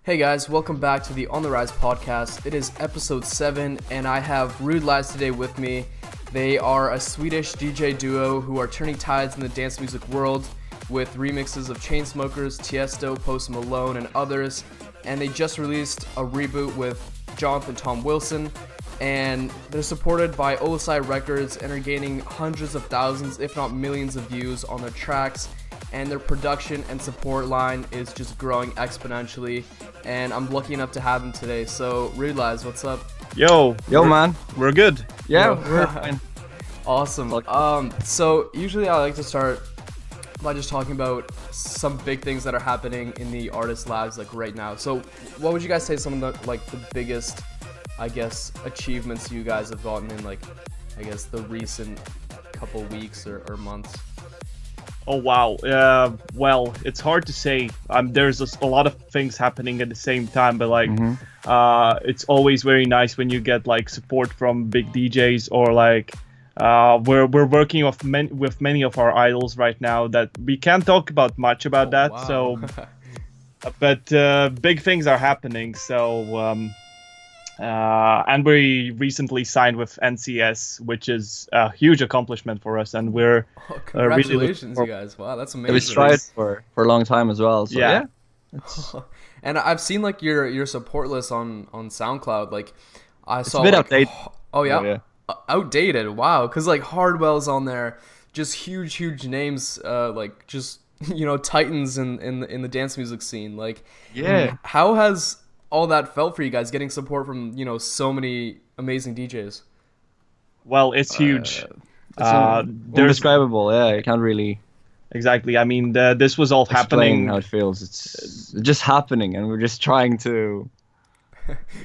Hey guys, welcome back to the On the Rise podcast. It is episode 7, and I have RudeLies today with me. They are a Swedish DJ duo who are turning tides in the dance music world with remixes of Chainsmokers, Tiesto, Post Malone, and others. And they just released a reboot with Jonathan Tom Wilson, and they're supported by Olisai Records and are gaining hundreds of thousands, if not millions of views on their tracks. And their production and support line is just growing exponentially, and I'm lucky enough to have them today. So, RudeLies, what's up? Yo, man. We're good. Yeah, we're fine. Awesome. So usually I like to start by just talking about some big things that are happening in the artist lives like right now. So, what would you guys say some of the biggest, I guess, achievements you guys have gotten in the recent couple weeks or months? Oh wow. Well, it's hard to say. There's a lot of things happening at the same time, but it's always very nice when you get support from big DJs or we're working with many of our idols right now that we can't talk about much about that. Wow. So, but big things are happening. So. And we recently signed with NCS, which is a huge accomplishment for us, and we're congratulations, you guys! Wow, that's amazing. We tried for a long time as well. So yeah. And I've seen your support list on SoundCloud. I saw it's a bit outdated. Oh yeah, outdated. Wow, because Hardwell's on there, just huge names, titans in the dance music scene. How has all that felt for you guys, getting support from so many amazing DJs? Well, it's huge. It's indescribable. Yeah, you can't really exactly. I mean, this was all happening. How it feels. It's just happening, and we're just trying to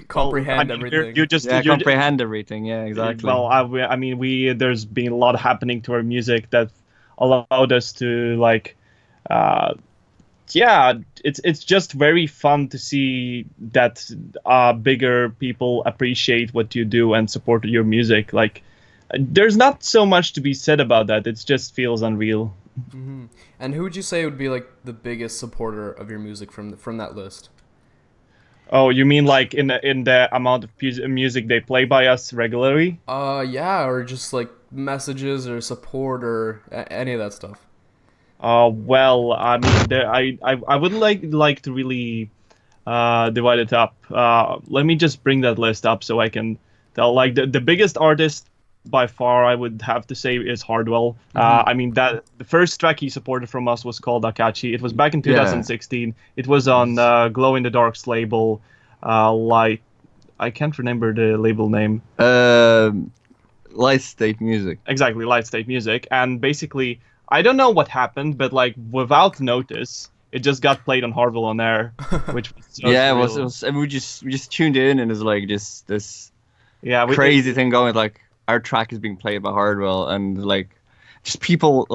comprehend everything. You comprehend everything. Yeah, exactly. Well, there's been a lot happening to our music that allowed us to it's just very fun to see that bigger people appreciate what you do and support your music. There's not so much to be said about that. It just feels unreal. Mm-hmm. And who would you say would be the biggest supporter of your music from that list? Oh, you mean in the amount of music they play by us regularly? Yeah, or just messages or support or any of that stuff. Well, I mean, I would like to really divide it up. Let me just bring that list up so I can tell. The biggest artist by far, I would have to say, is Hardwell. I mean, that the first track he supported from us was called Akachi. It was back in 2016. Yeah. It was on Glow in the Dark's label. I can't remember the label name. Light State Music. Exactly, Light State Music. And basically, I don't know what happened, but without notice, it just got played on Hardwell on air, which was so it was. And we just tuned in, and it's just this crazy thing going. Our track is being played by Hardwell, and just people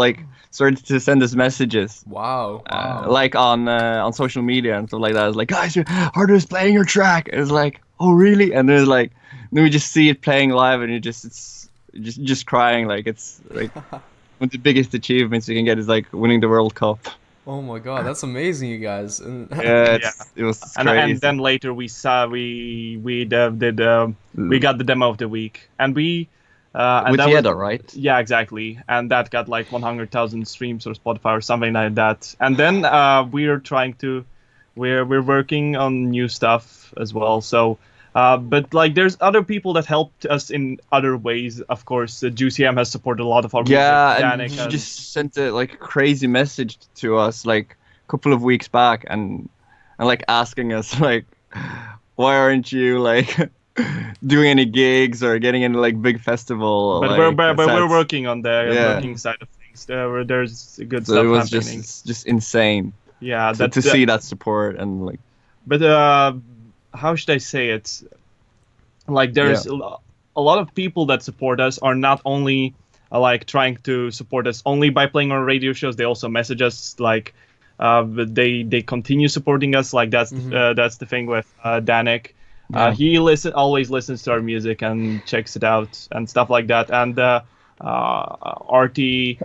started to send us messages. Wow. On social media and stuff like that. It's guys, Hardwell's playing your track. And it's oh really? And there's then we just see it playing live, and it's just crying. It's one of the biggest achievements you can get is winning the World Cup. Oh my god, that's amazing, you guys! It was crazy. And then later we got the demo of the week, and we with Yeda, right? Yeah, exactly, and that got 100,000 streams or Spotify or something like that. And then we're working on new stuff as well. So. But there's other people that helped us in other ways. Of course, Juicy M has supported a lot of our music. Dannic and just sent a crazy message to us a couple of weeks back, and asking us why aren't you doing any gigs or getting into big festival? But we're working on the working side of things. There's good stuff happening. It was just insane. Yeah, to see that support and But how should I say it? There's a lot of people that support us are not only trying to support us only by playing on radio shows. They also message us they continue supporting us. That's the thing with Dannic. He always listens to our music and checks it out and stuff like that. And RT,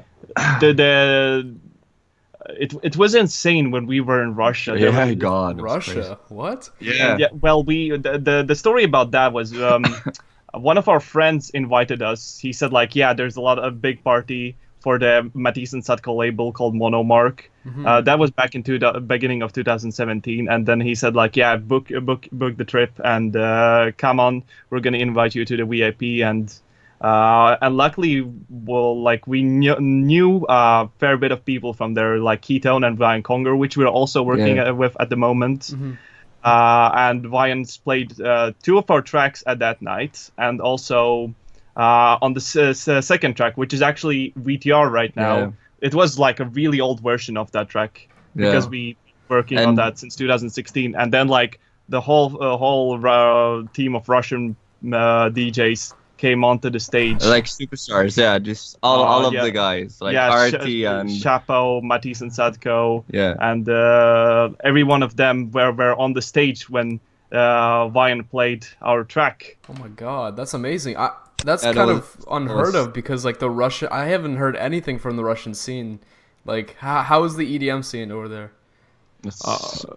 it was insane when we were in Russia. There Yeah, was- God. it was Russia? What? crazy. yeah. Well, the story about that was one of our friends invited us. He said like, yeah, there's a lot of big party for the Matisse Sadko label called Monomark. That was back in the beginning of 2017, and then he said like, yeah, book the trip and come on, we're gonna invite you to the VIP, and luckily, well, like we knew a fair bit of people from there, like Ketone and Ryan Conger, which we're also working with at the moment. And Vian's played 2 of our tracks at that night, and also on the second track, which is actually VTR right now. Yeah. It was like a really old version of that track because we working on And- that since 2016, and then like the whole team of Russian DJs came onto the stage. Like superstars, yeah, just all of yeah. the guys, like yeah, Artie and Chapo, Matisse and Sadko, yeah. and every one of them were on the stage when Vian played our track. Oh my God, that's amazing. That's Yeah, that kind was- of unheard of because like the Russia, I haven't heard anything from the Russian scene. Like, how is the EDM scene over there?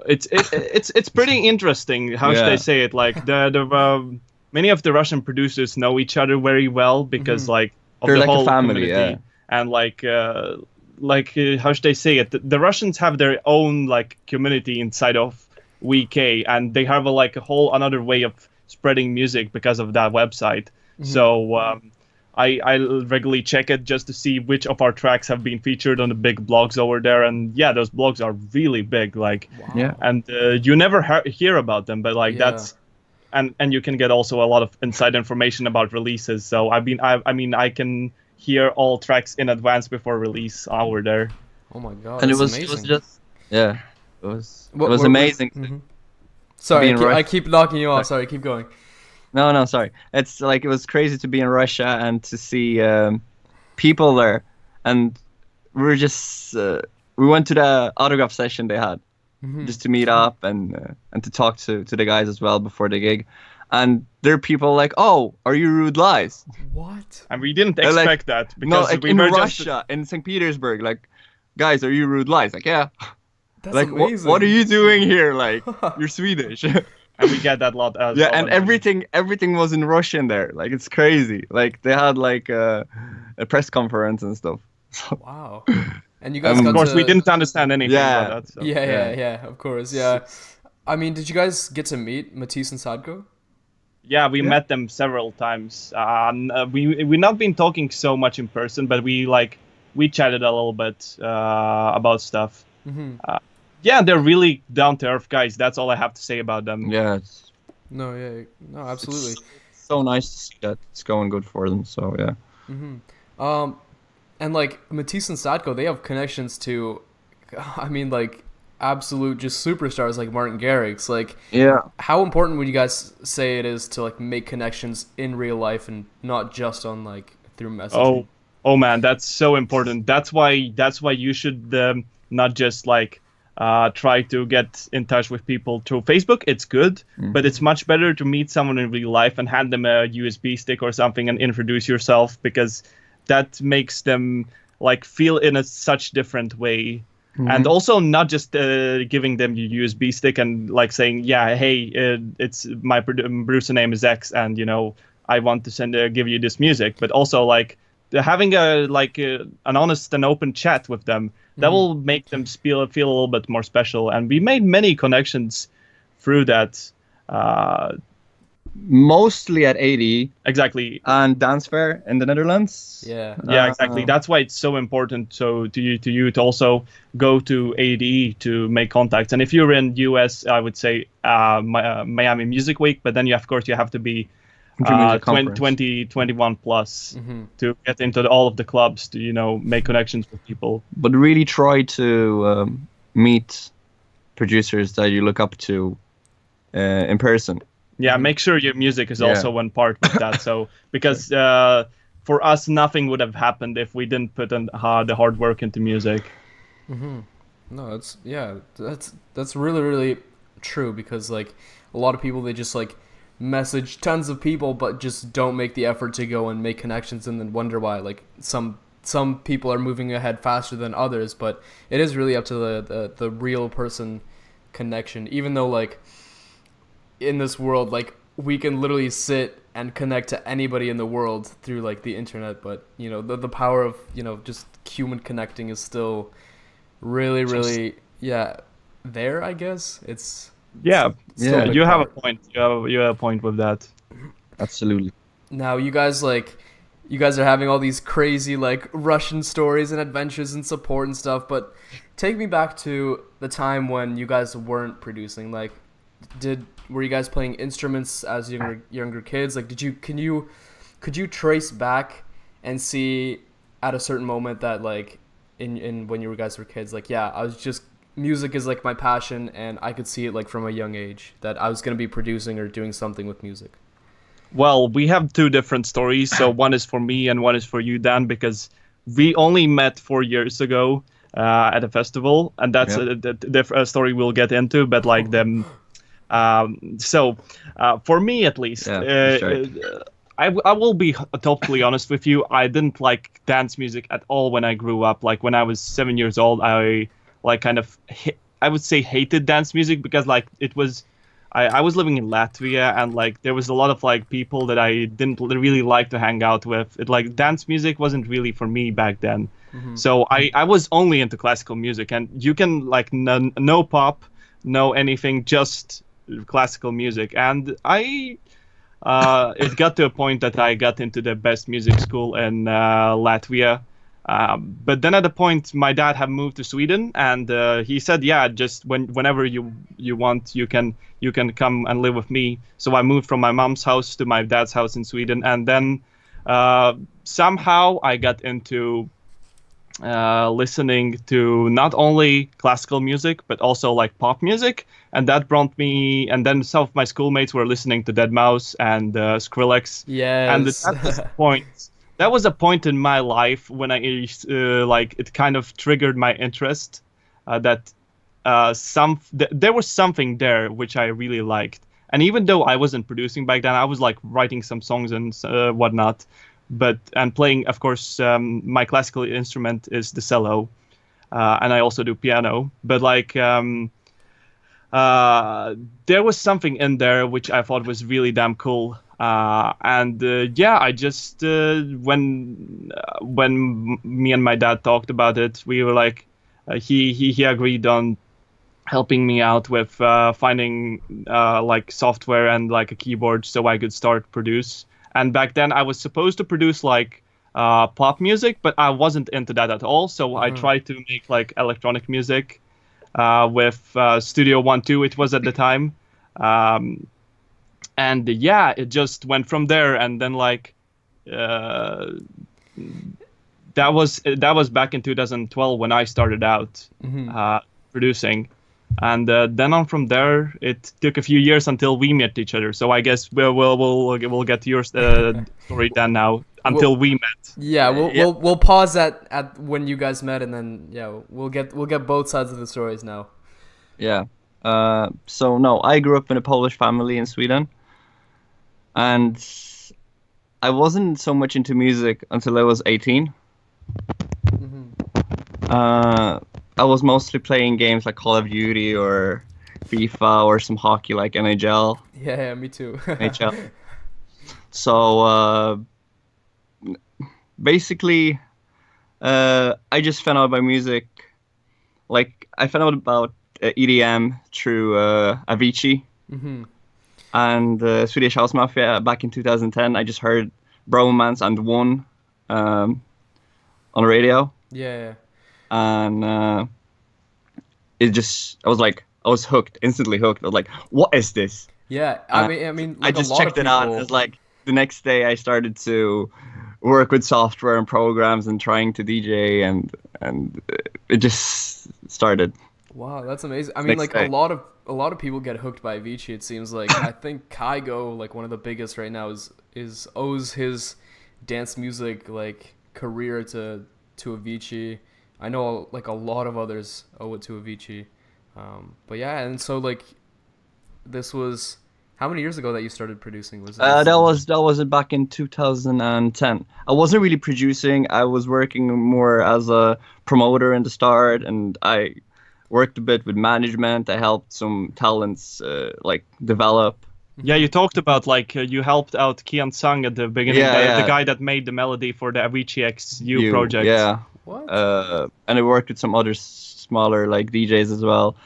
It's pretty interesting. How should I Yeah. say it? Like the many of the Russian producers know each other very well because like of They're the like a whole family, community. yeah. And like how should I say it? The Russians have their own like community inside of WK, and they have like a whole another way of spreading music because of that website. So I regularly check it just to see which of our tracks have been featured on the big blogs over there, and yeah, those blogs are really big. Like, Yeah. and you never hear about them, but like Yeah. that's and you can get also a lot of inside information about releases. So I mean I can hear all tracks in advance before release over there. Oh my God, And that's it was amazing. just it was What- amazing. Sorry, being I Russian. keep knocking you off. Sorry, keep going. No, sorry. It's like it was crazy to be in Russia and to see people there, and we were just we went to the autograph session they had just to meet up and to talk to the guys as well before the gig, and there are people like, oh, are you RudeLies? What? And we didn't like- expect that No, because like we in were Russia, in St. Petersburg, like, guys, are you RudeLies? Like, yeah. That's Like, amazing. what are you doing here? Like, you're Swedish. and we get that lot as Yeah, well. and everything was in Russian there. Like, it's crazy. Like, they had like a press conference and stuff. Wow. And you guys Of got Of course, to... we didn't understand anything Yeah. about that. So. Yeah, of course, yeah. I mean, did you guys get to meet Matisse and Sadko? Yeah, we met them several times. We not been talking so much in person, but we chatted a little bit about stuff. Yeah, they're really down to earth guys. That's all I have to say about them. Yeah, it's No, absolutely. so nice to see that it's going good for them. So yeah. And like Matisse and Sadko, they have connections to, I mean, like absolute just superstars like Martin Garrix. Like, Yeah. how important would you guys say it is to like make connections in real life and not just on like through messaging? Oh man, that's so important. That's why you should not just like try to get in touch with people through Facebook. It's good, but it's much better to meet someone in real life and hand them a USB stick or something and introduce yourself, because that makes them like feel in a such different way. And also not just giving them your USB stick and like saying, yeah, hey, it's my producer name is X, and you know I want to give you this music, but also like having an honest and open chat with them. That will make them feel a little bit more special. And we made many connections through that. Mostly at ADE Exactly. and Dance Fair in the Netherlands. Yeah. Yeah, exactly. That's why it's so important. So to you to also go to ADE to make contacts. And if you're in US, I would say Miami Music Week. But then you have to be Country Music Conference. 21 plus to get into all of the clubs to make connections with people. But really try to meet producers that you look up to in person. Yeah, make sure your music is also one part of that. So because for us, nothing would have happened if we didn't put in the hard work into music. No, that's really, really true, because like a lot of people, they just like message tons of people but just don't make the effort to go and make connections, and then wonder why like some some people are moving ahead faster than others, but it is really up to the real person connection. Even though like in this world, like we can literally sit and connect to anybody in the world through like the internet, but you know the power of just human connecting is still really there. I guess it's yeah. a big You have a part. point. You have a point with that. Absolutely. Now you guys are having all these crazy like Russian stories and adventures and support and stuff, but take me back to the time when you guys weren't producing. Like, were you guys playing instruments as younger kids? Like, could you trace back and see at a certain moment that like in when you guys were kids, like I was just music is like my passion, and I could see it like from a young age that I was gonna be producing or doing something with music. Well, we have two different stories. So one is for me and one is for you, Dan, because we only met 4 years ago at a festival, and that's a story we'll get into. But like them, for me at least, I will be totally honest with you. I didn't like dance music at all when I grew up. Like when I was 7 years old, I like I would say hated dance music because like it was. I was living in Latvia, and like there was a lot of like people that I didn't really like to hang out with. It like dance music wasn't really for me back then. Mm-hmm. So I was only into classical music, and you can like no pop, no anything, just classical music. And it got to a point that I got into the best music school in Latvia. But then at the point, my dad had moved to Sweden, and he said, "Yeah, just whenever you want, you can come and live with me." So I moved from my mom's house to my dad's house in Sweden, and then somehow I got into listening to not only classical music but also like pop music, and that brought me. And then some of my schoolmates were listening to Deadmau5 and Skrillex. Yes. And at this point. That was a point in my life when I like it kind of triggered my interest that there was something there which I really liked. And even though I wasn't producing back then, I was like writing some songs and whatnot, and playing, of course, my classical instrument is the cello, and I also do piano. But like there was something in there which I thought was really damn cool. I just when me and my dad talked about it, we were like, he agreed on helping me out with finding like software and like a keyboard so I could start produce. And back then I was supposed to produce like pop music, but I wasn't into that at all. So I tried to make like electronic music with Studio 1-2, it was at the time. And it just went from there. And then like that was back in 2012 when I started out producing. And then on from there, it took a few years until we met each other. So I guess we'll get to your story then now until we met. Yeah, we'll pause at when you guys met, and then we'll get both sides of the stories now. Yeah. So no, I grew up in a Polish family in Sweden, and I wasn't so much into music until I was 18. I was mostly playing games like Call of Duty or FIFA or some hockey like NHL. Yeah, me too. NHL. So basically, I just found out about music. Like I found out about EDM through Avicii and Swedish House Mafia back in 2010. I just heard Bromance and One on the radio. Yeah. And I was hooked, instantly hooked. I was like, what is this? Yeah, I mean, like I just checked it out. It's like the next day I started to work with software and programs and trying to DJ, and it just started. Wow, that's amazing. I mean, like a lot of people get hooked by Avicii. It seems like I think Kygo, like one of the biggest right now, owes his dance music like career to Avicii. I know like a lot of others owe it to Avicii. But yeah, and so like this was How many years ago that you started producing? Was it? That was back in 2010. I wasn't really producing. I was working more as a promoter in the start, and I worked a bit with management. I helped some talents like develop. Yeah, you talked about like you helped out Kian Sang at the beginning, the guy that made the melody for the Avicii XU project. Yeah. What? And I worked with some other smaller like DJs as well.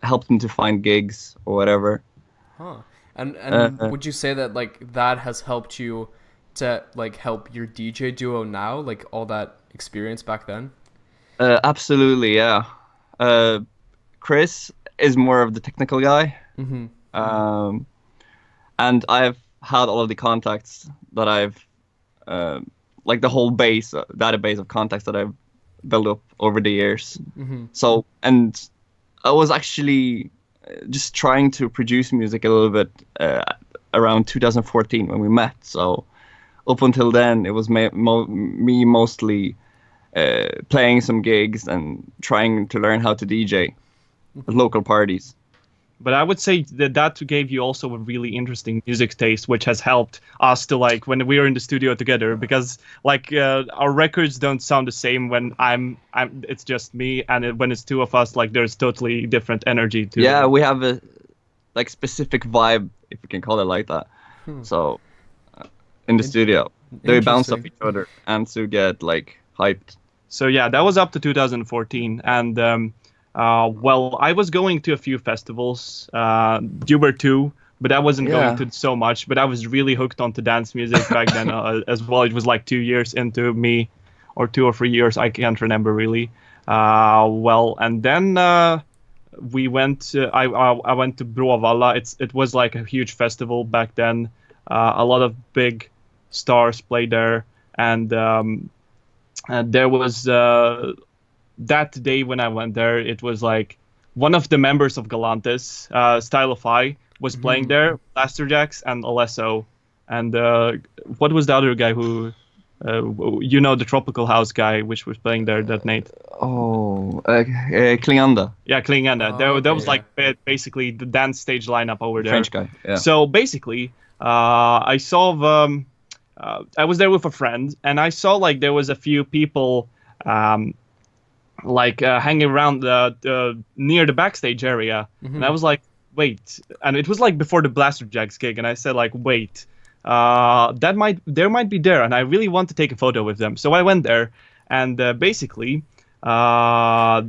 Helped them to find gigs or whatever. Huh. And would you say that like that has helped you to like help your DJ duo now, like all that experience back then? Absolutely, yeah. Chris is more of the technical guy. Mm-hmm. And I've had all of the contacts that I've like the whole database of contacts that I've built up over the years. Mm-hmm. So, and I was actually just trying to produce music a little bit around 2014 when we met. So up until then, it was me mostly playing some gigs and trying to learn how to DJ at local parties. But I would say that gave you also a really interesting music taste, which has helped us to like when we are in the studio together, because like our records don't sound the same when it's just me, and when it's two of us, like there's totally different energy to Yeah, we have a like specific vibe, if you can call it like that. So in the studio, they bounce off each other and to get like hyped. So yeah, that was up to 2014, and well, I was going to a few festivals. You were too, but I wasn't going to so much. But I was really hooked onto dance music back then as well. It was like 2 years into me, or 2 or 3 years. I can't remember really. Well, and then we went. I went to Bråvalla. It was like a huge festival back then. A lot of big stars played there, and there was. That day when I went there, it was like one of the members of Galantis, Stylify, was playing there, Blasterjaxx and Alesso. And what was the other guy who, the Tropical House guy, which was playing there that night? Oh, Klinganda. Yeah, Klinganda. Oh, that was like basically the dance stage lineup over there. French guy, yeah. So basically, I saw I was there with a friend, and I saw like there was a few people hanging around near the backstage area. Mm-hmm. And I was like, wait. And it was like before the Blasterjaxx gig, and I said like, wait, there might be there, and I really want to take a photo with them. So I went there, and basically I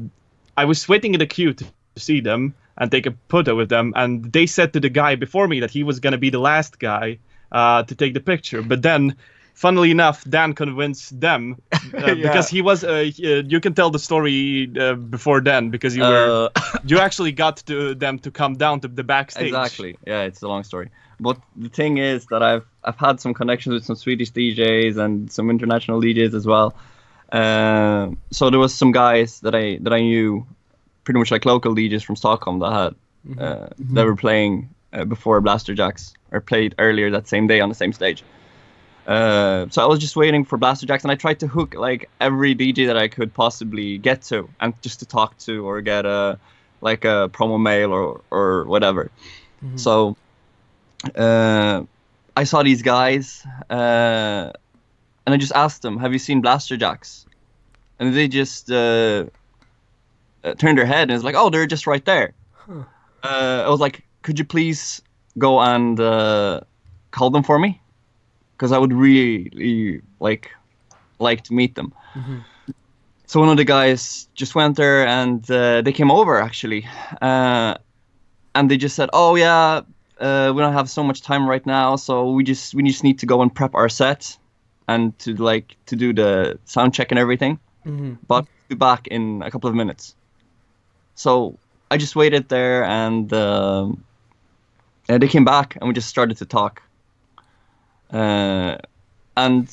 was waiting in the queue to see them and take a photo with them, and they said to the guy before me that he was going to be the last guy to take the picture. But then funnily enough, Dan convinced them because he was. You can tell the story before then, because you actually got them to come down to the backstage. Exactly. Yeah, it's a long story. But the thing is that I've had some connections with some Swedish DJs and some international DJs as well. So there was some guys that I knew, pretty much like local DJs from Stockholm that had that were playing before Blasterjaxx, or played earlier that same day on the same stage. So I was just waiting for Blasterjaxx, and I tried to hook like every DJ that I could possibly get to, and just to talk to or get a promo mail or whatever. Mm-hmm. So I saw these guys, and I just asked them, "Have you seen Blasterjaxx?" And they just turned their head, and it's like, "Oh, they're just right there." Huh. I was like, "Could you please go and call them for me? Because I would really like to meet them." Mm-hmm. So one of the guys just went there, and they came over actually, and they just said, "Oh yeah, we don't have so much time right now, so we just need to go and prep our set, and to do the sound check and everything. Mm-hmm. But we'll be back in a couple of minutes." So I just waited there, and they came back, and we just started to talk. And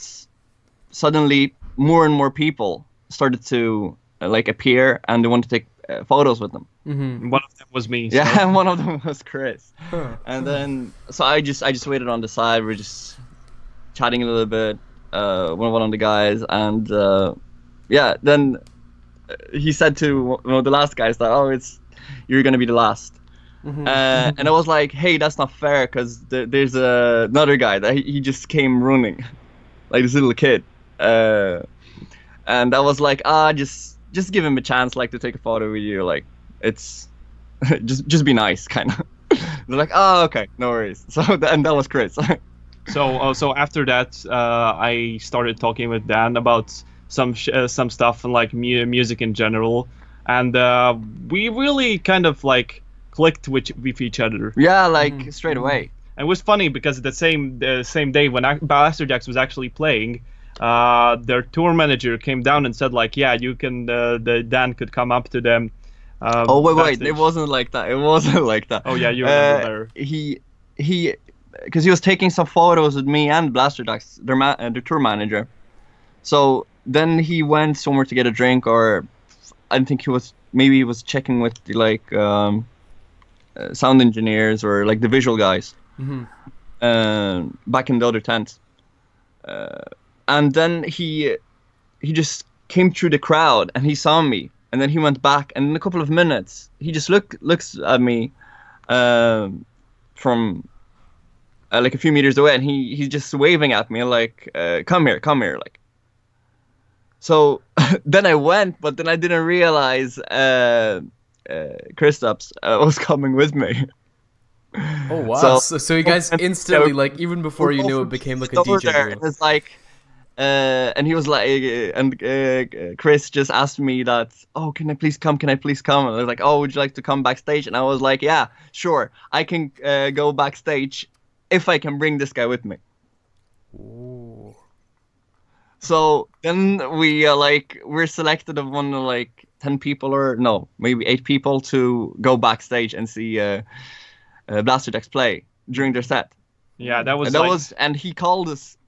suddenly more and more people started to appear, and they wanted to take photos with them. Mm-hmm. One of them was me. So. Yeah, and one of them was Chris. And then so I just waited on the side. We're just chatting a little bit. One of the guys, and then he said to one of the last guys that, "Oh, you're gonna be the last." And I was like, hey, that's not fair, because there's another guy that he just came running, like this little kid. And I was like, just give him a chance, like, to take a photo with you, like, it's just be nice, kind of. They're like, oh, okay, no worries. So and that was Chris. So after that, I started talking with Dan about some stuff and like music in general, and we really kind of like clicked with each other. Yeah, like straight away. And it was funny because the same day when Blasterjaxx was actually playing, their tour manager came down and said like, yeah, you can, Dan could come up to them. Oh wait, it wasn't like that. It wasn't like that. Oh yeah, you remember better. He because he was taking some photos with me and Blasterjaxx, their tour manager. So then he went somewhere to get a drink, or I think he was checking with the like sound engineers or like the visual guys back in the other tent. And then he just came through the crowd and he saw me, and then he went back, and in a couple of minutes he just looks at me from like a few meters away, and he's just waving at me like, come here, like. So then I went, but then I didn't realize Kristaps was coming with me. Oh wow! So you guys instantly, like, even before you knew it, became like a DJ there, duo. and it's like, and he was like, and Chris just asked me that, oh, can I please come? And I was like, oh, would you like to come backstage? And I was like, yeah, sure, I can go backstage if I can bring this guy with me. Ooh. So then we're selected of one of like 10 people, or no, maybe 8 people, to go backstage and see Blasterjaxx play during their set. Yeah, that was. And he called us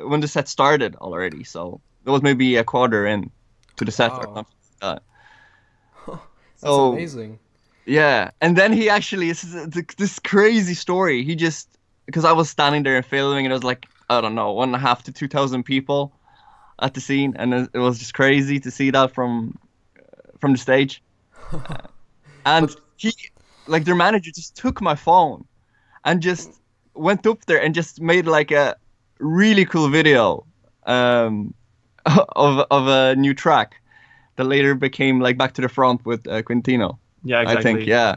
when the set started already. So that was maybe a quarter in to the set or something like that. That's amazing. Yeah, and then he actually, this crazy story. He just, because I was standing there and filming, and it was like, I don't know, 1,500 to 2,000 people at the scene, and it was just crazy to see that from the stage. And he, like, their manager just took my phone and just went up there and just made like a really cool video of a new track that later became like Back to the Front with Quintino. Yeah, exactly. I think, yeah.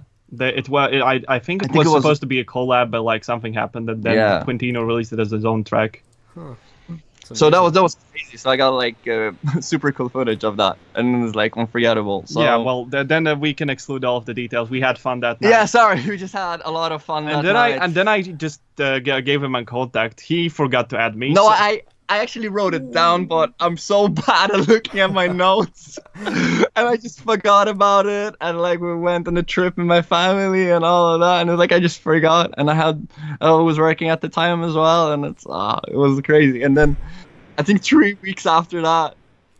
I think it was supposed to be a collab, but like something happened, and then Quintino released it as his own track. Huh. So that was crazy. So I got like super cool footage of that, and it was like unforgettable. So yeah, well then we can exclude all of the details. We had fun that night. Yeah, sorry, we just had a lot of fun. And then I just gave him a contact. He forgot to add me. No, I actually wrote it down, but I'm so bad at looking at my notes, and I just forgot about it. And like we went on a trip with my family and all of that, and it's like I just forgot. And I was working at the time as well, and it was crazy. And then I think 3 weeks after that,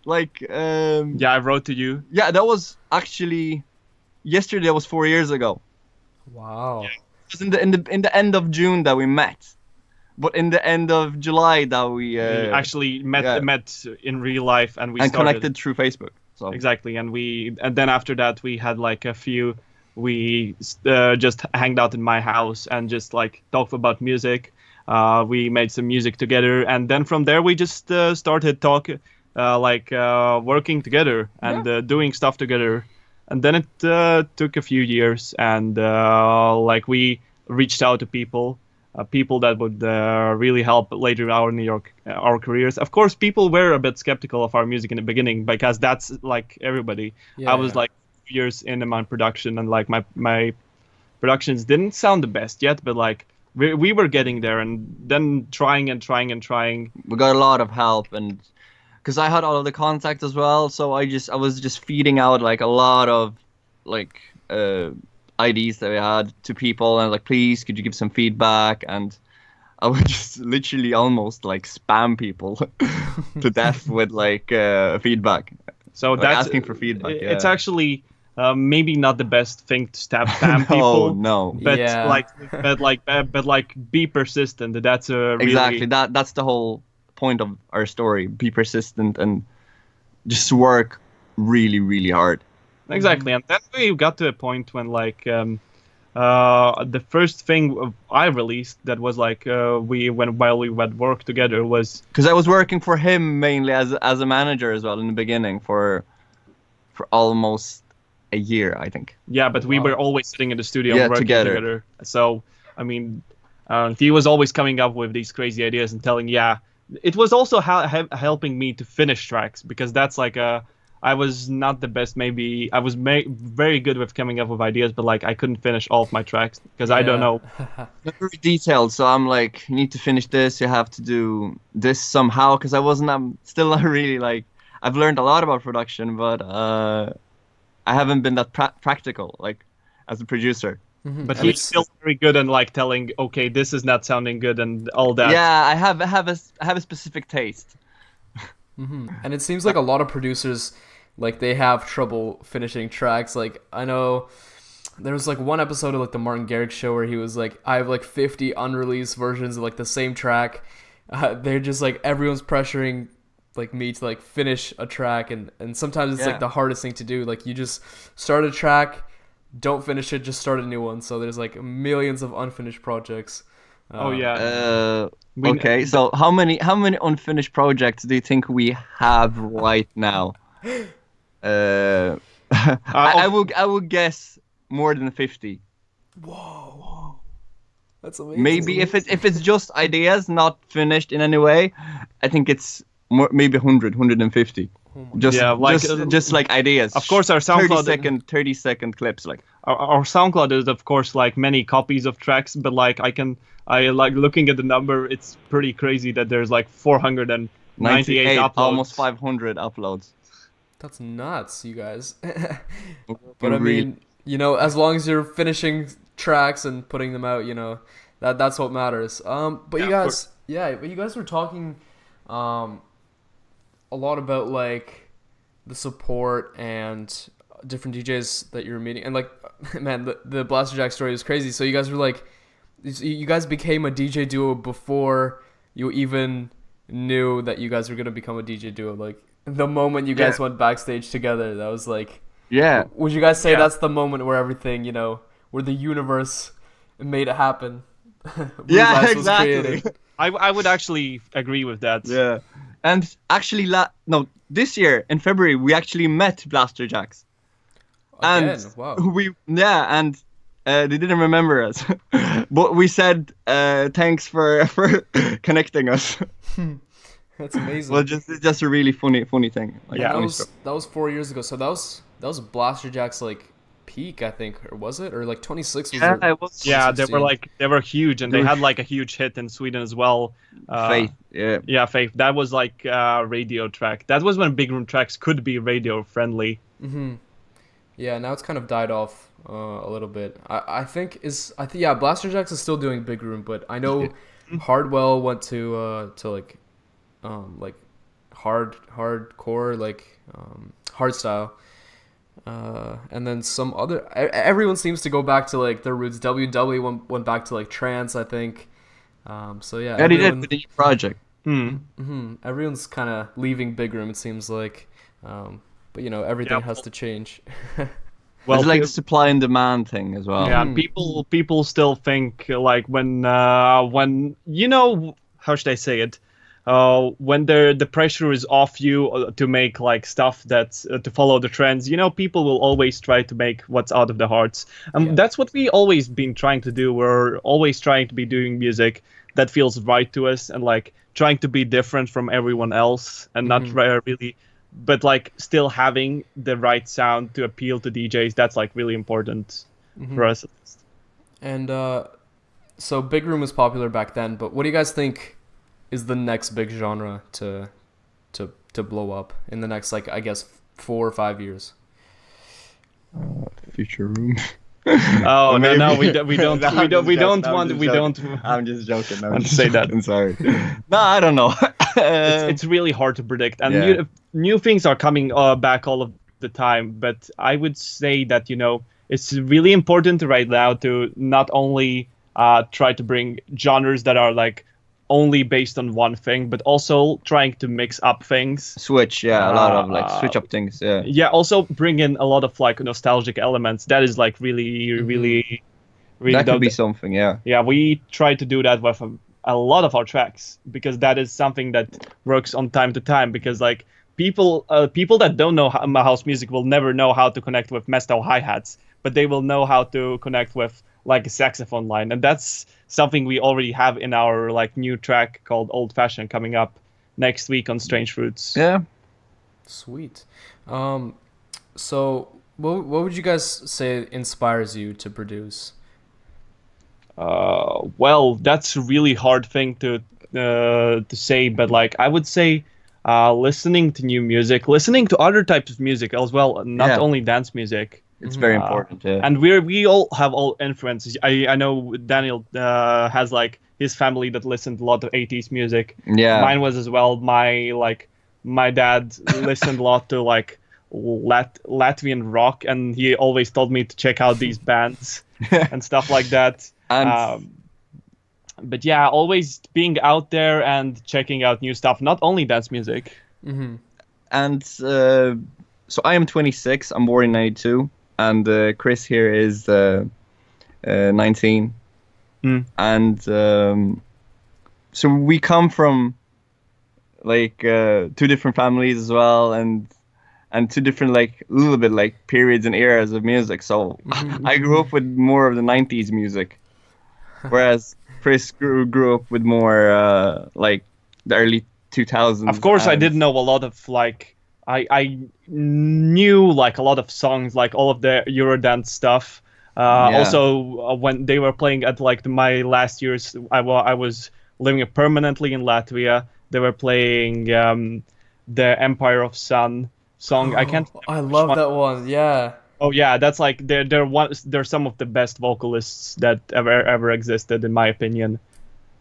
like yeah, I wrote to you. Yeah, that was actually yesterday. Was 4 years ago. Wow. Yeah. It was in the end of June that we met. But in the end of July that we actually met in real life, and connected through Facebook. So exactly, and then after that we had like a few. We just hanged out in my house and just like talked about music. We made some music together, and then from there we just started talking, working together and doing stuff together. And then it took a few years, and like we reached out to people that would really help later our careers. Of course, people were a bit skeptical of our music in the beginning, because that's like everybody. Yeah, I was like years into my production, and like my productions didn't sound the best yet, but like we were getting there, and then trying. We got a lot of help, and because I had all of the contact as well, so I was just feeding out like a lot of like IDs that we had to people, and like, please, could you give some feedback? And I would just literally almost like spam people to death with like feedback. So like that's asking for feedback. It's actually maybe not the best thing to spam people. No. But be persistent. That's a really... Exactly. That's the whole point of our story. Be persistent and just work really, really hard. Exactly, and then we got to a point when like the first thing I released that was like while we would work together was Because I was working for him mainly as a manager as well in the beginning for almost a year, I think. yeah, but we were always sitting in the studio Yeah, working together. together. So I mean, he was always coming up with these crazy ideas and telling, yeah, it was also helping me to finish tracks because that's like I was not the best. Maybe I was very good with coming up with ideas, but like I couldn't finish all of my tracks because I don't know. They're very detailed, so I'm like, you need to finish this. You have to do this somehow. Because I'm still not really like. I've learned a lot about production, but I haven't been that practical like as a producer. But he's still very good in like telling, okay, this is not sounding good and all that. Yeah, I have a specific taste. And it seems like a lot of producers, like, they have trouble finishing tracks. Like, I know there was like one episode of like the Martin Garrix show where he was like, I have like 50 unreleased versions of like the same track. They're just like, everyone's pressuring like me to like finish a track, and sometimes it's like the hardest thing to do. Like, you just start a track, don't finish it, just start a new one. So there's like millions of unfinished projects. Oh yeah. Okay, so how many unfinished projects do you think we have right now? I would guess more than 50. Whoa, that's amazing. Maybe if it's just ideas not finished in any way, I think it's more, maybe 150. Just like ideas. Of course, our SoundCloud 30-second clips. Like our SoundCloud is of course like many copies of tracks, but like I like looking at the number. It's pretty crazy that there's like 498 uploads, almost 500 uploads. That's nuts, you guys. But I mean, you know, as long as you're finishing tracks and putting them out, you know, that's what matters. But you guys, but you guys were talking a lot about like the support and different DJs that you're meeting, and like, man, the Blasterjaxx story is crazy. So you guys were like, you guys became a DJ duo before you even knew that you guys were gonna become a DJ duo. Like, the moment you guys went backstage together, that was like, would you guys say that's the moment where everything, you know, where the universe made it happen? Yeah, exactly. I would actually agree with that. Yeah, and actually, this year in February we actually met Blasterjaxx. And wow. They didn't remember us, but we said thanks for connecting us. That's amazing. Well, just a really funny thing. Like, that was 4 years ago. So that was Blasterjaxx like peak, I think, or was it? Or like 26 was it? It was. Yeah, they were huge, and they had like a huge hit in Sweden as well. Faith. Yeah, Faith. That was like a radio track. That was when big room tracks could be radio friendly. Yeah, now it's kind of died off a little bit. I think Blasterjaxx is still doing big room, but I know Hardwell went to like hardcore, like hardstyle, and then some other. Everyone seems to go back to like their roots. WW went back to like trance, I think. So yeah. Yeah, they did with the project. Everyone's kind of leaving big room, it seems like. But you know, everything has to change. Well, it's like a supply and demand thing as well. Yeah, people still think like when you know, how should I say it? When the pressure is off you to make like stuff that's to follow the trends, you know, people will always try to make what's out of the hearts. That's what we always been trying to do. We're always trying to be doing music that feels right to us, and like trying to be different from everyone else, and not really, but like still having the right sound to appeal to DJs. That's like really important for us. And so big room was popular back then, but what do you guys think is the next big genre to blow up in the next, like, I guess 4 or 5 years? Future room. Oh no, we don't want. I'm just joking. I'm just say that. I'm sorry. No, I don't know. It's really hard to predict, and new things are coming back all of the time. But I would say that, you know, it's really important right now to not only try to bring genres that are like only based on one thing, but also trying to mix up things. Switch, a lot of like switch up things. Yeah. Yeah, also bring in a lot of like nostalgic elements. That is like really That could be something, yeah. Yeah, we try to do that with a lot of our tracks, because that is something that works on time to time. Because like people that don't know house music will never know how to connect with messed out hi-hats, but they will know how to connect with like a saxophone line, and that's something we already have in our like new track called Old Fashioned, coming up next week on Strange Fruits. Yeah. Sweet. So what would you guys say inspires you to produce? Well, that's a really hard thing to say, but like I would say, listening to new music, listening to other types of music as well, not only dance music. It's very important. Yeah. And we all have all influences. I know Daniel has like his family that listened a lot of 80s music. Yeah. Mine was as well. My dad listened a lot to like Latvian rock, and he always told me to check out these bands and stuff like that. And but yeah, always being out there and checking out new stuff, not only dance music. Mm-hmm. And so I am 26. I'm born in 92, and Chris here is 19. And so we come from like 2 different families as well, and 2 different like a little bit like periods and eras of music. So I grew up with more of the 90s music, whereas Chris grew up with more like the early 2000s. Of course, I did know a lot of like I knew like a lot of songs, like all of the Eurodance stuff. Also, when they were playing at like my last years, I was living permanently in Latvia. They were playing the Empire of Sun song. I love that one. Yeah. Oh yeah, that's like they're some of the best vocalists that ever existed, in my opinion,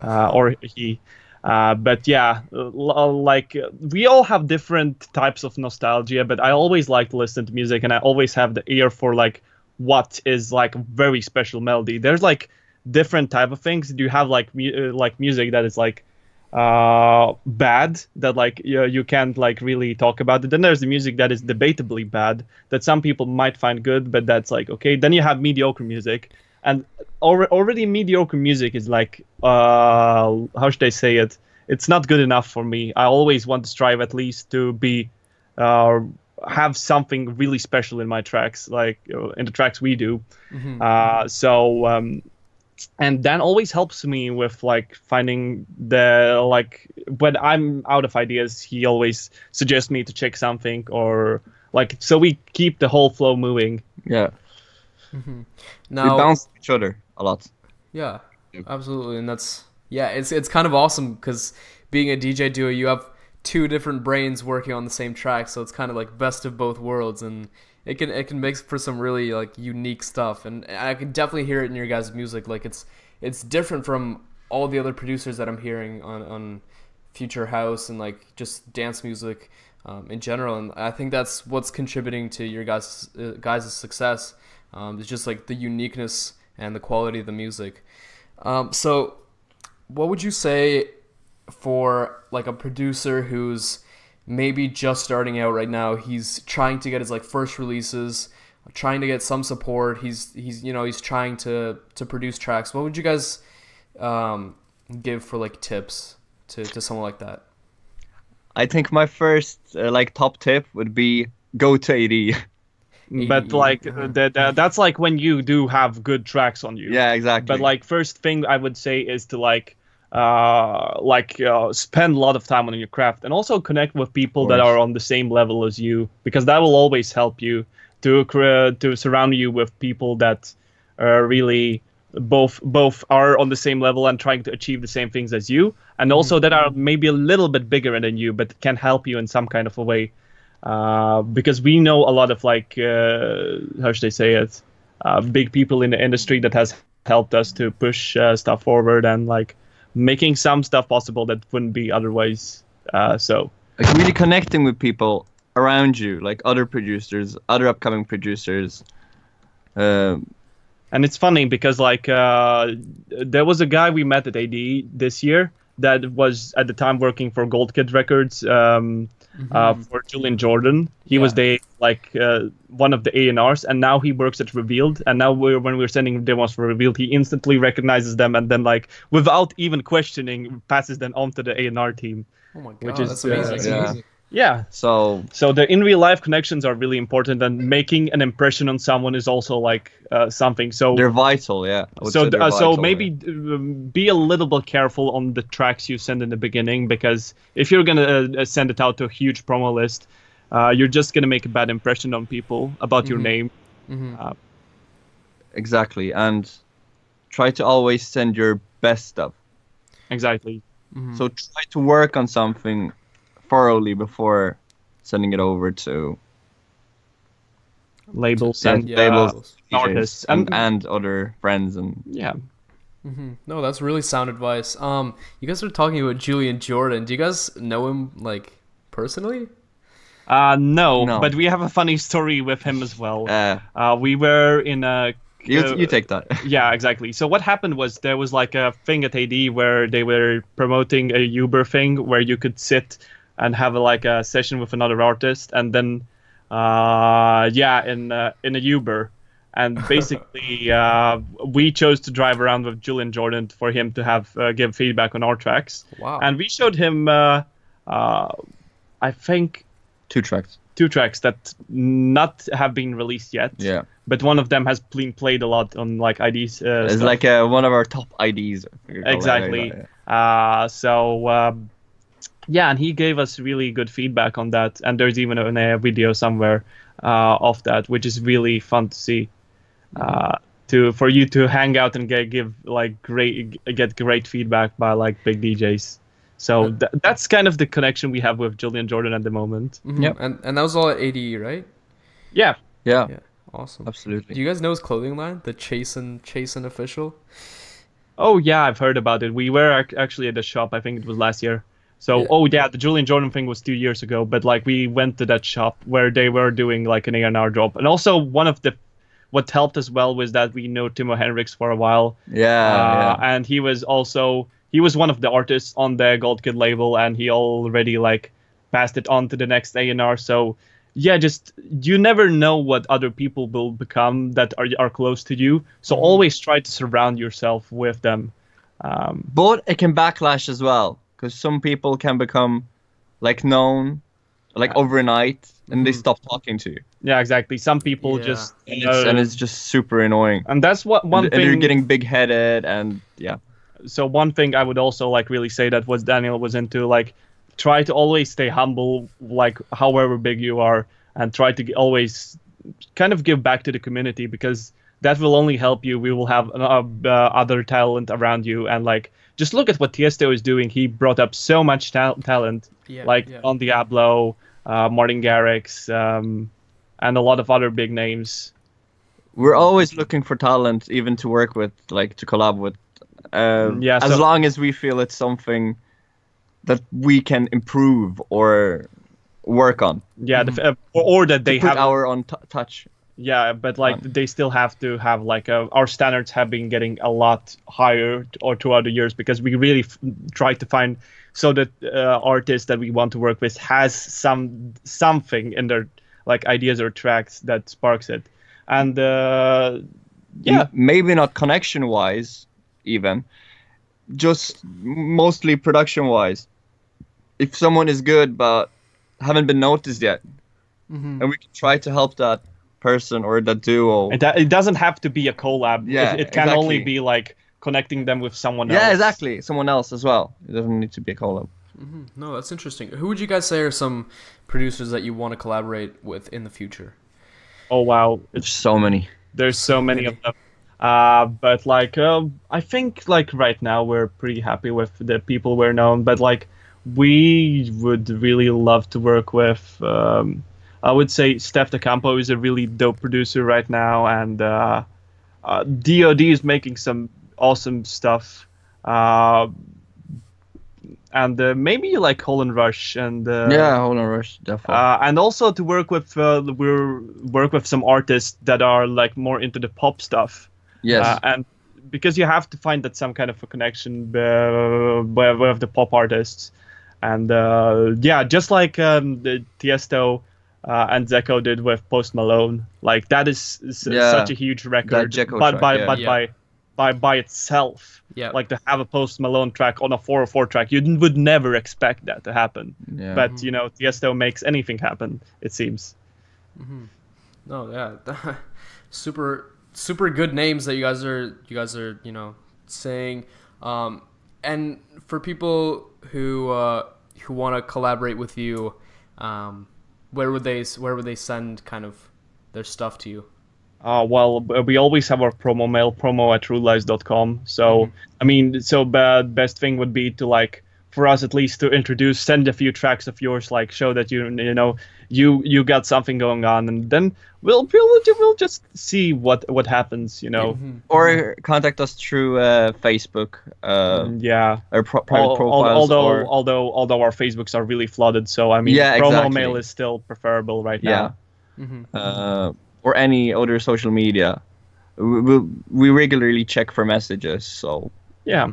or he. But yeah, like we all have different types of nostalgia, but I always like to listen to music, and I always have the ear for like what is like very special melody. There's like different type of things. You have like music that is like bad, that like you can't like really talk about it. Then there's the music that is debatably bad, that some people might find good, but that's like okay. Then you have mediocre music, and already mediocre music is like how should I say it? It's not good enough for me. I always want to strive at least to be have something really special in my tracks, like in the tracks we do. And Dan always helps me with like finding the like when I'm out of ideas, he always suggests me to check something, or like so we keep the whole flow moving. Yeah. Now, we bounce each other a lot. Yeah, absolutely, and that's it's kind of awesome because being a DJ duo, you have 2 different brains working on the same track, so it's kind of like best of both worlds, and it can make for some really like unique stuff, and I can definitely hear it in your guys' music. Like it's different from all the other producers that I'm hearing on Future House and like just dance music in general, and I think that's what's contributing to your guys' success. It's just like the uniqueness and the quality of the music. So what would you say for like a producer who's maybe just starting out right now? He's trying to get his like first releases, trying to get some support. He's trying to produce tracks. What would you guys give for like tips to someone like that? I think my first like top tip would be go to ADE. But like that's like when you do have good tracks on you. Yeah, exactly. But like first thing I would say is to spend a lot of time on your craft, and also connect with people that are on the same level as you, because that will always help you to surround you with people that are really both are on the same level and trying to achieve the same things as you, and also that are maybe a little bit bigger than you but can help you in some kind of a way. Because we know a lot of like how should I say it, big people in the industry that has helped us to push stuff forward and like making some stuff possible that wouldn't be otherwise. So like really connecting with people around you, like other producers, other upcoming producers. And it's funny because like there was a guy we met at ADE this year that was at the time working for Gold Kid Records. for Julian Jordan. He was the one of the A&Rs, and now he works at Revealed. And now when we're sending demos for Revealed, he instantly recognizes them and then like without even questioning passes them on to the A&R team. Oh my god, which is that's amazing. Yeah. So the in real life connections are really important, and making an impression on someone is also like something. So they're vital, yeah. So maybe be a little bit careful on the tracks you send in the beginning, because if you're gonna send it out to a huge promo list, you're just gonna make a bad impression on people about your name. Exactly, and try to always send your best stuff. Exactly. So try to work on something thoroughly before sending it over to labels and labels, artists and other friends and No, that's really sound advice. You guys were talking about Julian Jordan. Do you guys know him like personally? No, but we have a funny story with him as well. We were in a you take that. Yeah, exactly. So what happened was there was like a thing at ADE where they were promoting a Uber thing where you could sit and have a session with another artist, and then in a Uber, and basically we chose to drive around with Julian Jordan for him to have give feedback on our tracks. Wow. And we showed him I think two tracks that not have been released yet. Yeah. But one of them has been played a lot on like IDs. It's stuff. like one of our top IDs. Exactly. And he gave us really good feedback on that, and there's even a video somewhere of that, which is really fun to see. For you to hang out and get great feedback by like big DJs. So that's kind of the connection we have with Julian Jordan at the moment. Yep. And that was all at ADE, right? Yeah. Awesome. Absolutely. Do you guys know his clothing line, the Chasin Official? Oh yeah, I've heard about it. We were actually at the shop. I think it was last year. So the Julian Jordan thing was 2 years ago. But like we went to that shop where they were doing like an A&R job, and also what helped as well was that we know Timo Henriks for a while. And he was one of the artists on the Gold Kid label, and he already like passed it on to the next A&R. So yeah, just you never know what other people will become that are close to you. So always try to surround yourself with them. But it can backlash as well, because some people can become like known like overnight and they stop talking to you. Yeah, exactly. Some people just and it's just super annoying. And that's one thing. And you're getting big-headed and So one thing I would also like really say that was Daniel was into, like, try to always stay humble, like however big you are, and try to always kind of give back to the community, because that will only help you. We will have other talent around you, and like just look at what Tiesto is doing. He brought up so much talent, on Diablo, Martin Garrix, and a lot of other big names. We're always looking for talent, even to work with, like to collab with. As long as we feel it's something that we can improve or work on. Yeah, or that they have our own touch. Yeah, but like they still have to have like our standards have been getting a lot higher throughout the years, because we really try to find so that artists that we want to work with has something in their like ideas or tracks that sparks it. And maybe not connection wise, even just mostly production wise. If someone is good but haven't been noticed yet, and we can try to help that person or that duo. It doesn't have to be a collab. Yeah, it can only be like connecting them with someone else. Yeah, exactly. Someone else as well. It doesn't need to be a collab. No, that's interesting. Who would you guys say are some producers that you want to collaborate with in the future? Oh wow, there's so many. There's so many of them. But like I think like right now we're pretty happy with the people we're known. But like we would really love to work with. I would say Steph DeCampo is a really dope producer right now, and DOD is making some awesome stuff. And maybe like Holland Rush and Holland Rush definitely. And also to work with work with some artists that are like more into the pop stuff. Yes. And because you have to find that some kind of a connection with the pop artists. And yeah, just like the Tiesto and Zeko did with Post Malone, like that is such a huge record. Dzeko But track, by itself, Yeah. like to have a Post Malone track on a 404 track, you would never expect that to happen. Yeah. But you know, Tiesto makes anything happen, it seems. No, yeah, super good names that you guys are saying, and for people who want to collaborate with you, where would they send kind of their stuff to you? Well, we always have our promo mail, promo@RudeLies.com. So I mean, so best thing would be to like, for us at least, to send a few tracks of yours, like show that you got something going on, and then we'll just see what happens, Or contact us through Facebook. Yeah. Or private profiles. Although our Facebooks are really flooded, so I mean, Yeah, promo exactly. mail is still preferable right Yeah. now. Or any other social media. We regularly check for messages. So Yeah.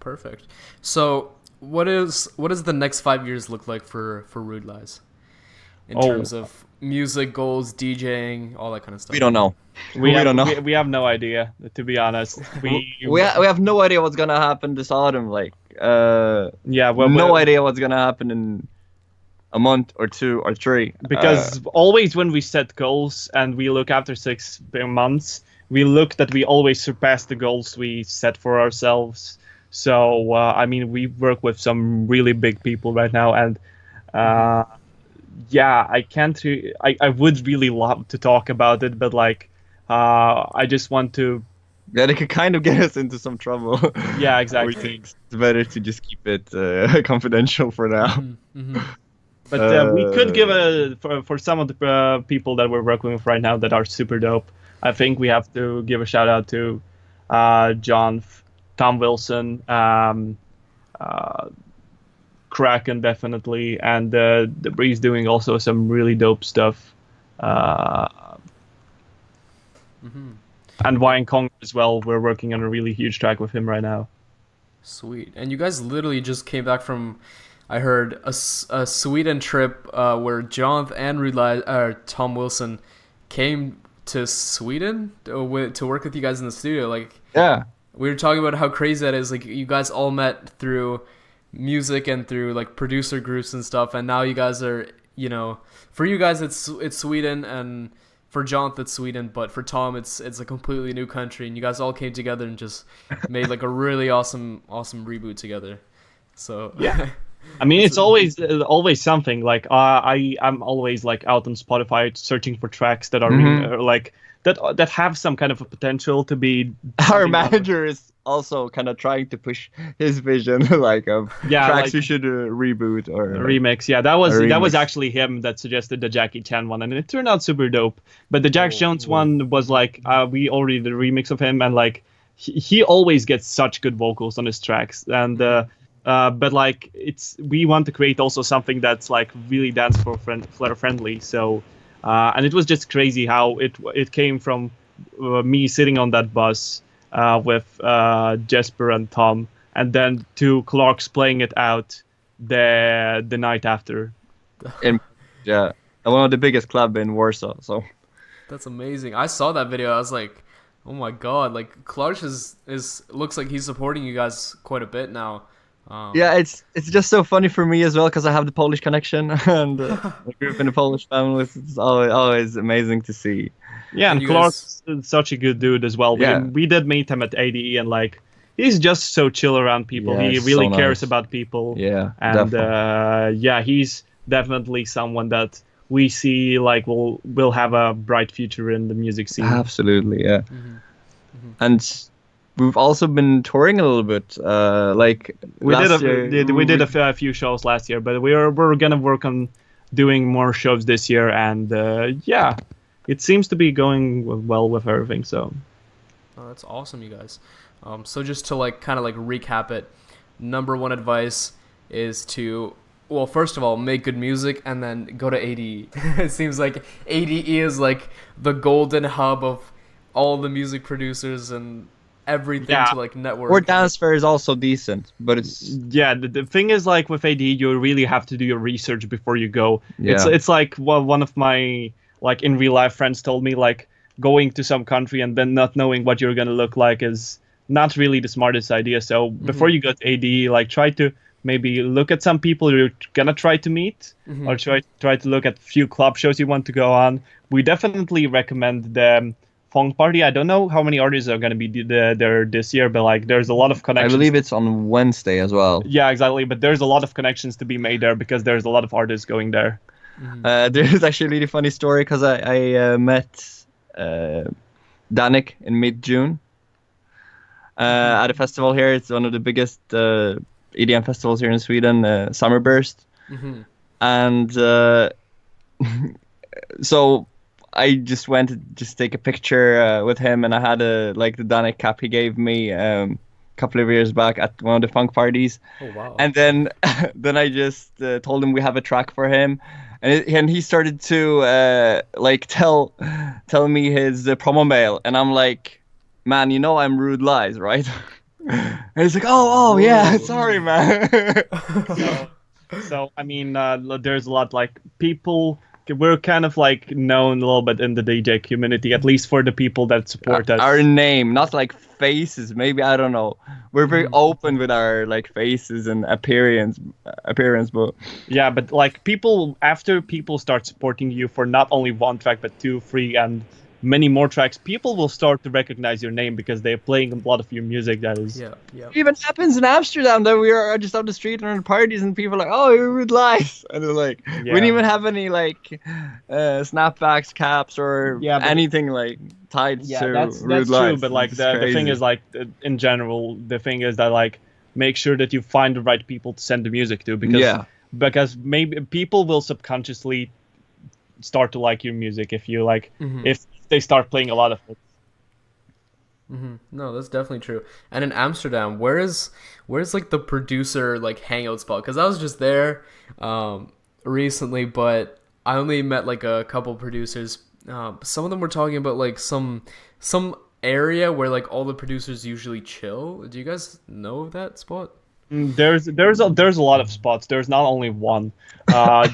Perfect. So what does the next 5 years look like for RudeLies in terms of music goals, DJing, all that kind of stuff? we don't know. We don't know. We have no idea, to be honest. We have no idea what's gonna happen this autumn. Like Yeah, well, no idea what's gonna happen in a month or 2 or 3. Because always when we set goals and we look after 6 months, we look that we always surpass the goals we set for ourselves. So I mean, we work with some really big people right now, and yeah, I would really love to talk about it, but like I just want to. Yeah, they could kind of get us into some trouble. Yeah, exactly. We think it's better to just keep it confidential for now. But we could give for some of the people that we're working with right now that are super dope. I think we have to give a shout out to John, Tom Wilson, Kraken definitely, and the Breeze doing also some really dope stuff. And Wyan Kong as well. We're working on a really huge track with him right now. Sweet. And you guys literally just came back from, I heard, a Sweden trip where John and Tom Wilson came to Sweden to work with you guys in the studio. Like, Yeah. we were talking about how crazy that is. Like, you guys all met through music and through like producer groups and stuff, and now you guys are, for you guys it's Sweden, and for John it's Sweden, but for Tom it's a completely new country, and you guys all came together and just made like a really awesome reboot together. So yeah. I mean, it's always something. Like I'm always like out on Spotify searching for tracks that are really, like that have some kind of a potential to be. Our manager is also kind of trying to push his vision, like of tracks like, you should reboot or remix. Yeah, that was actually him that suggested the Jackie Chan one, and it turned out super dope. But the Jax Jones one was like we already did a remix of him, and like he always gets such good vocals on his tracks, and but like we want to create also something that's like really dance floor friendly. So and it was just crazy how it came from me sitting on that bus with Jesper and Tom, and then to Clark's playing it out the night after. And one of the biggest club in Warsaw. So that's amazing. I saw that video. I was like, oh my god! Like Clark's is looks like he's supporting you guys quite a bit now. Yeah, it's just so funny for me as well because I have the Polish connection and I grew up in a Polish family. It's always amazing to see. Yeah, and Clark's such a good dude as well. Yeah. We did meet him at ADE, and like he's just so chill around people. Yeah, he really so cares nice. about people. Yeah, and definitely. He's definitely someone that we see like will have a bright future in the music scene. Absolutely, yeah. And we've also been touring a little bit. Like we did a few shows last year, but we're gonna work on doing more shows this year, and it seems to be going well with everything. So that's awesome, you guys. So just to like kind of like recap it, number one advice is to, well, first of all, make good music and then go to ADE. It seems like ADE is like the golden hub of all the music producers and everything Yeah. to like network. Or dance fair is also decent, but it's Yeah, the thing is, like with ADE, you really have to do your research before you go. Yeah. It's like one of my like in real life friends told me, like going to some country and then not knowing what you're gonna look like is not really the smartest idea. So before you go to ADE, like try to maybe look at some people you're gonna try to meet, or try to look at few club shows you want to go on. We definitely recommend the Funk Party. I don't know how many artists are going to be there this year, but like there's a lot of I connections. believe it's on Wednesday as well. Yeah, exactly. But there's a lot of connections to be made there because there's a lot of artists going there. There's actually a really funny story because I met Dannic in mid-June at a festival here. It's one of the biggest EDM festivals here in Sweden, Summerburst. And so I just went to just take a picture with him, and I had the Dannic cap he gave me a couple of years back at one of the funk parties. Oh wow! And then then I just told him we have a track for him, and he started to tell me his promo mail, and I'm like, man, you know I'm RudeLies, right? And he's like, oh yeah, sorry, man. So I mean, there's a lot like people. We're kind of like known a little bit in the DJ community, at least for the people that support us. Our name, not like faces. Maybe, I don't know. We're very open with our like faces and appearance, but yeah, but like after people start supporting you for not only one track but 2, 3, and many more tracks, people will start to recognize your name because they're playing a lot of your music. That is, yeah. it even happens in Amsterdam that we are just on the street and on parties, and people are like, "Oh, you're RudeLies," and they're like, "We didn't even have any like snapbacks, caps, or anything like tied to that's RudeLies." true. But like the thing is, like in general, the thing is that like make sure that you find the right people to send the music to, because maybe people will subconsciously start to like your music if you like if they start playing a lot of it. No, that's definitely true. And in Amsterdam, where's like the producer like hangout spot? Because I was just there recently, but I only met like a couple producers. Some of them were talking about like some area where like all the producers usually chill. Do you guys know of that spot? There's a lot of spots. There's not only one.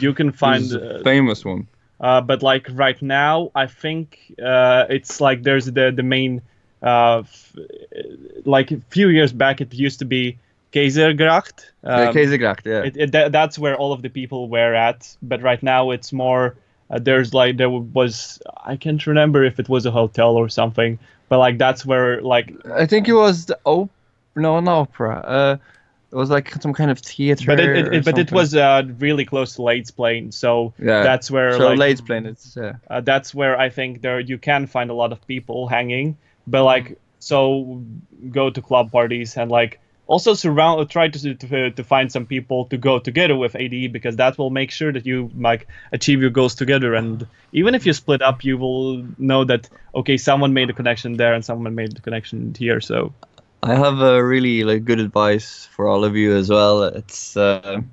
You can find a famous one. But like right now, I think it's like there's the main like a few years back it used to be Keizergracht. Keizergracht, yeah. That's where all of the people were at. But right now it's more there was I can't remember if it was a hotel or something. But like that's where like I think it was the opera. It was like some kind of theater. But it was really close to Lades Plain, so that's where. So like, Lades Plain, it's that's where I think there you can find a lot of people hanging. But like, so go to club parties and like also try to find some people to go together with ADE, because that will make sure that you like achieve your goals together. And even if you split up, you will know that okay, someone made a connection there and someone made the connection here. So. I have a really like good advice for all of you as well. It's when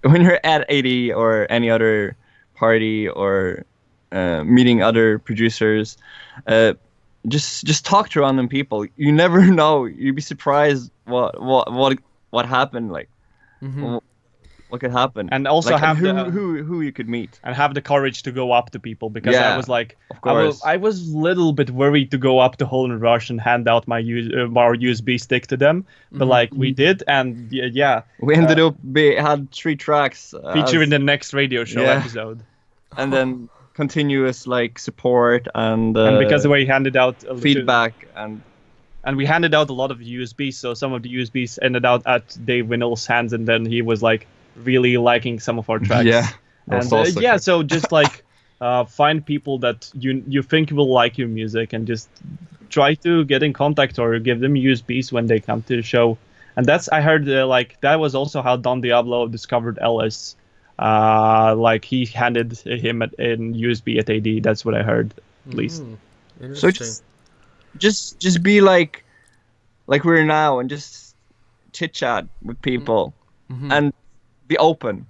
you're at ADE or any other party or meeting other producers, just talk to random people. You never know. You'd be surprised what happened. Like what could happen, and also like, have who you could meet, and have the courage to go up to people, because I was like, of course. I was a little bit worried to go up to Hole in Rush and hand out my USB stick to them, but like we did, and we ended up had 3 tracks featured in the next radio show episode, and then continuous like support and because we handed out feedback and we handed out a lot of USBs, so some of the USBs ended out at Dave Winnell's hands, and then he was like really liking some of our tracks. And so just like find people that you think will like your music, and just try to get in contact or give them USBs when they come to the show. And that's, I heard like that was also how Don Diablo discovered Ellis. Like he handed him in USB at AD. That's what I heard, at least. So just be like we're now, and just chit chat with people and be open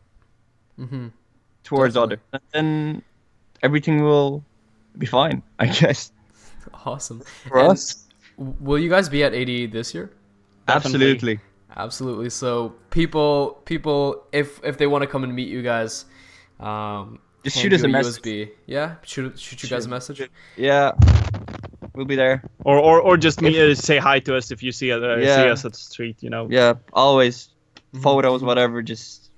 towards others, and then everything will be fine, I guess. Awesome. For us. will you guys be at ADE this year? Absolutely. Absolutely. So people, if they want to come and meet you guys, Just hand shoot us you a message. USB. Yeah, shoot you guys a message. Yeah, we'll be there. Or just say hi to us if you see us at the street. Yeah, always photos, whatever. Just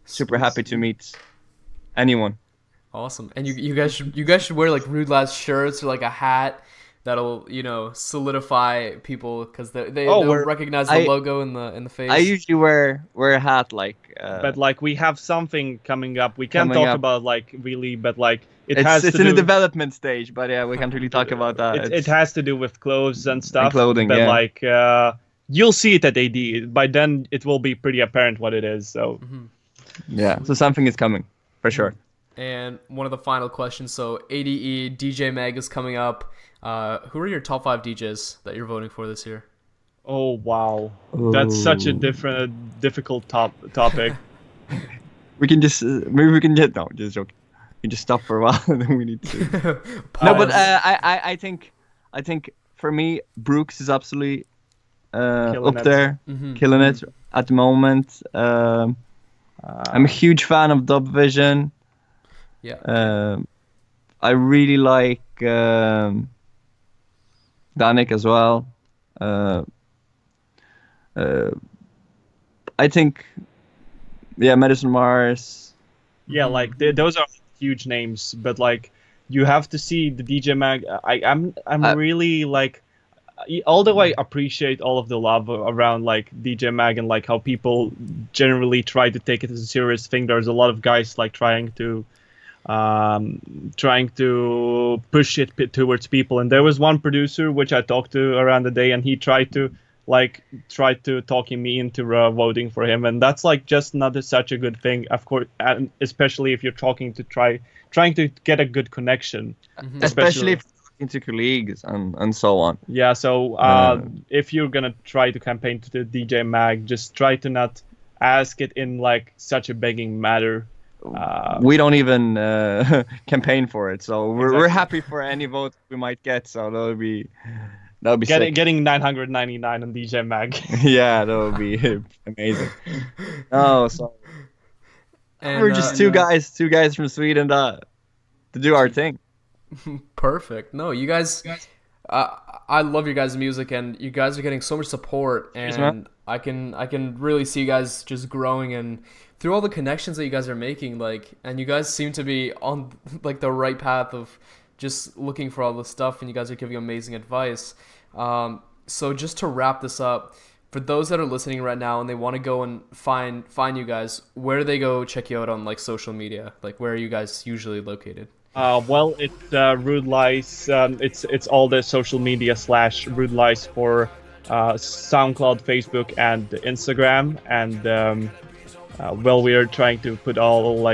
super happy to meet anyone. Awesome. And you guys should wear like RudeLies shirts or like a hat that'll solidify people because they'll recognize the logo in the face. I usually wear a hat but like we have something coming up. We can't talk about like really, but like it's in the development stage. But yeah, we can't really talk about that. It has to do with clothes and stuff. And clothing, but yeah. like you'll see it at AD. By then, it will be pretty apparent what it is. So yeah, so something is coming for sure. And one of the final questions. So ADE DJ Mag is coming up. Who are your top 5 DJs that you're voting for this year? Oh wow, that's such a difficult topic. We can just just joking. We can just stop for a while and then we need to. No, but I think for me Brooks is absolutely up there, killing it at the moment. I'm a huge fan of Dub Vision. Yeah. I really like Dannic as well. I think, Medicine Mars. Yeah, like those are huge names, but like you have to see the DJ Mag. I'm really like, although I appreciate all of the love around like DJ Mag and like how people generally try to take it as a serious thing. There's a lot of guys like trying to push it towards people, and there was one producer which I talked to around the day, and he tried to talking me into voting for him, and that's like just not such a good thing, of course, and especially if you're trying to get a good connection, especially if you're into colleagues and so on. Yeah, so if you're gonna try to campaign to the DJ Mag, just try to not ask it in like such a begging manner. We don't even campaign for it, so we're happy for any vote we might get. So that'll be getting 999 on DJ Mag. Yeah, that would be amazing. Oh, so we're just two guys from Sweden to do our thing. Perfect. No, you guys. I love your guys' music, and you guys are getting so much support, and I can really see you guys just growing and through all the connections that you guys are making, like, and you guys seem to be on like the right path of just looking for all this stuff, and you guys are giving amazing advice. So just to wrap this up, for those that are listening right now and they want to go and find you guys, where do they go check you out on like social media? Like, where are you guys usually located? Well, it's RudeLies. It's all the social media / RudeLies for SoundCloud, Facebook, and Instagram. And we are trying to put all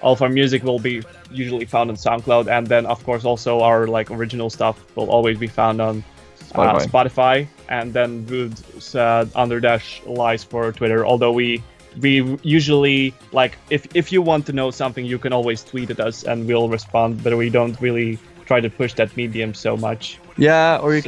of our music will be usually found on SoundCloud, and then of course also our like original stuff will always be found on Spotify, and then Rude_lies for Twitter. Although we usually, like, if you want to know something, you can always tweet at us and we'll respond, but we don't really try to push that medium so much. Yeah, or you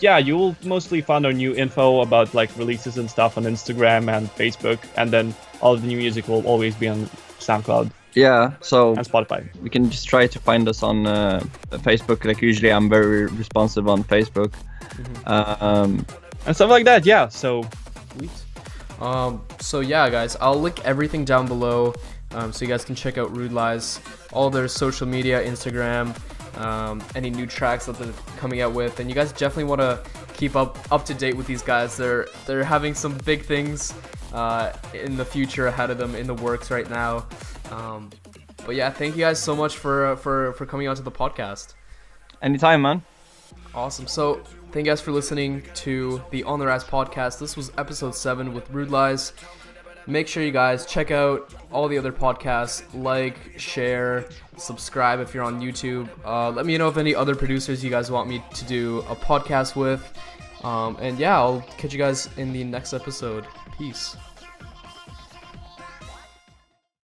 you will mostly find our new info about like releases and stuff on Instagram and Facebook, and then all of the new music will always be on SoundCloud. Yeah, so and Spotify. We can just try to find us on Facebook. Like usually, I'm very responsive on Facebook, and stuff like that. Yeah, so sweet. So yeah, guys, I'll link everything down below, so you guys can check out RudeLies, all their social media, Instagram, any new tracks that they're coming out with, and you guys definitely want to keep up to date with these guys. They're having some big things in the future ahead of them, in the works right now. But yeah, thank you guys so much for coming out to the podcast. Anytime, man. Awesome. So thank you guys for listening to the On the Rise podcast. This was episode 7 with RudeLies. Make sure you guys check out all the other podcasts, like, share, subscribe if you're on YouTube. Let me know if any other producers you guys want me to do a podcast with. And yeah, I'll catch you guys in the next episode. Peace.